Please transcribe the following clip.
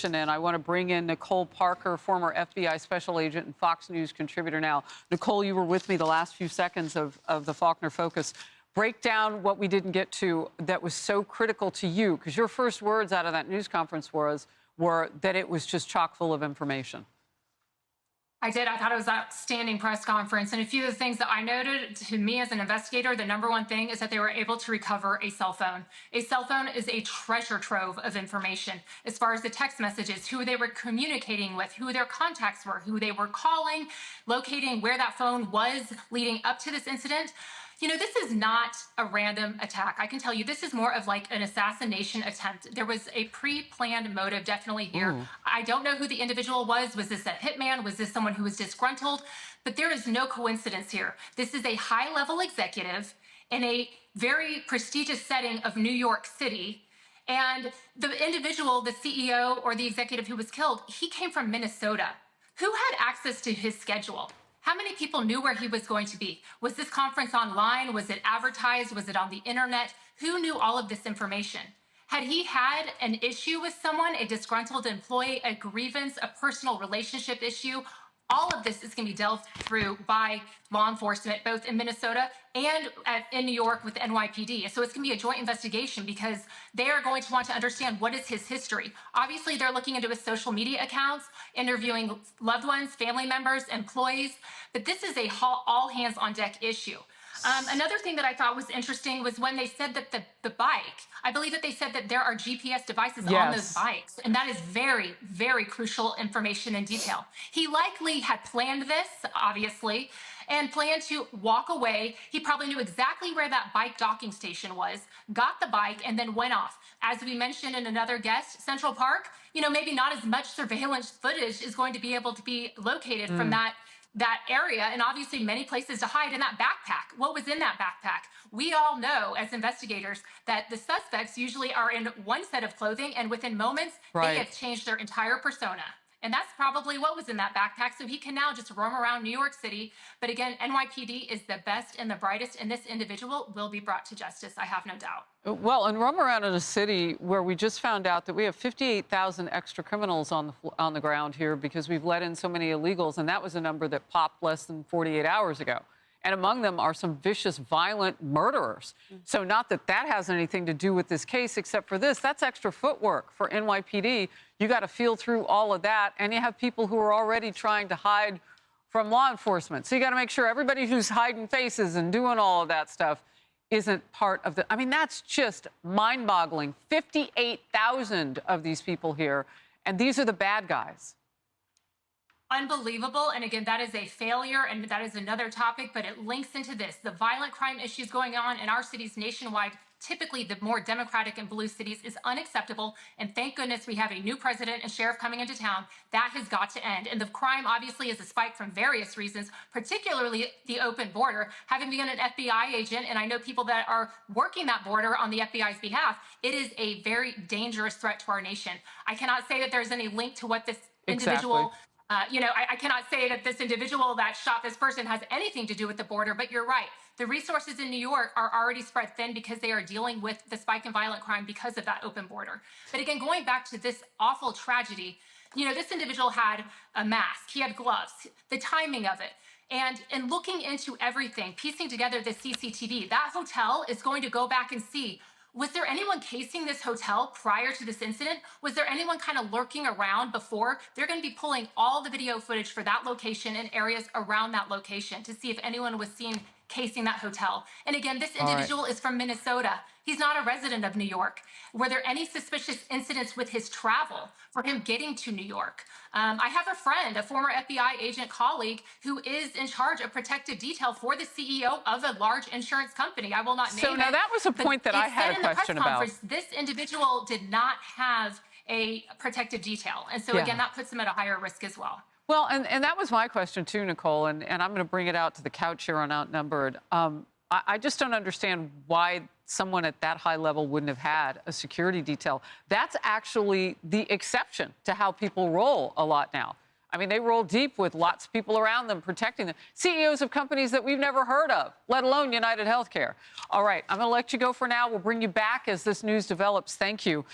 And I want to bring in Nicole Parker, former FBI special agent and Fox News contributor now. Nicole, you were with me the last few seconds of the Faulkner Focus. Break down what we didn't get to that was so critical to you, because your first words out of that news conference were that it was just chock full of information. I did. I thought it was an outstanding press conference. And a few of the things that I noted, to me as an investigator, the number one thing is that they were able to recover a cell phone. A cell phone is a treasure trove of information as far as the text messages, who they were communicating with, who their contacts were, who they were calling, locating where that phone was leading up to this incident. You know, this is not a random attack. I can tell you this is more of like an assassination attempt. There was a pre-planned motive definitely here. Ooh. I don't know who the individual was. Was this a hitman? Was this someone who was disgruntled? But there is no coincidence here. This is a high-level executive in a very prestigious setting of New York City. And the individual, the CEO or the executive who was killed, he came from Minnesota. Who had access to his schedule? How many people knew where he was going to be? Was this conference online? Was it advertised? Was it on the internet? Who knew all of this information? Had he had an issue with someone, a disgruntled employee, a grievance, a personal relationship issue? All of this is going to be dealt through by law enforcement, both in Minnesota and in New York with the NYPD. So it's going to be a joint investigation because they are going to want to understand what is his history. Obviously, they're looking into his social media accounts, interviewing loved ones, family members, employees. But this is a all hands on deck issue. Another thing that I thought was interesting was when they said that the bike, I believe that they said that there are GPS devices on those bikes. And that is very, very crucial information and detail. He likely had planned this, obviously, and planned to walk away. He probably knew exactly where that bike docking station was, got the bike, and then went off. As we mentioned in another guest, Central Park, you know, maybe not as much surveillance footage is going to be able to be located from that area, and obviously many places to hide in that backpack. What was in that backpack? We all know as investigators that the suspects usually are in one set of clothing, and within moments, they have changed their entire persona. And that's probably what was in that backpack. So he can now just roam around New York City. But again, NYPD is the best and the brightest, and this individual will be brought to justice, I have no doubt. Well, and roam around in a city where we just found out that we have 58,000 extra criminals on the ground here because we've let in so many illegals, and that was a number that popped less than 48 hours ago. And among them are some vicious, violent murderers. So not that that has anything to do with this case, except for this. That's extra footwork for NYPD. You got to feel through all of that. And you have people who are already trying to hide from law enforcement. So you got to make sure everybody who's hiding faces and doing all of that stuff isn't part of the... I mean, that's just mind-boggling. 58,000 of these people here. And these are the bad guys. Unbelievable. And again, that is a failure, and that is another topic, but it links into this. The violent crime issues going on in our cities nationwide, typically the more democratic and blue cities, is unacceptable. And thank goodness we have a new president and sheriff coming into town. That has got to end. And the crime obviously is a spike from various reasons, particularly the open border. Having been an FBI agent, and I know people that are working that border on the FBI's behalf, it is a very dangerous threat to our nation. I cannot say that there's any link to what this individual... You know, I cannot say that this individual that shot this person has anything to do with the border, but you're right. The resources in New York are already spread thin because they are dealing with the spike in violent crime because of that open border. But again, going back to this awful tragedy, you know, this individual had a mask, he had gloves, the timing of it. And in looking into everything, piecing together the CCTV, that hotel is going to go back and see, was there anyone casing this hotel prior to this incident? Was there anyone kind of lurking around before? They're going to be pulling all the video footage for that location and areas around that location to see if anyone was seen casing that hotel. And again, this individual is from Minnesota. He's not a resident of New York. Were there any suspicious incidents with his travel for him getting to New York? I have a friend, a former FBI agent colleague, who is in charge of protective detail for the CEO of a large insurance company. I will not name it. So now that was a point that I had a question about. This individual did not have a protective detail. And so again, that puts him at a higher risk as well. Well, and that was my question too, Nicole, and I'm going to bring it out to the couch here on Outnumbered. I just don't understand why someone at that high level wouldn't have had a security detail. That's actually the exception to how people roll a lot now. I mean, they roll deep with lots of people around them protecting them. CEOs of companies that we've never heard of, let alone UnitedHealthcare. All right, I'm going to let you go for now. We'll bring you back as this news develops. Thank you.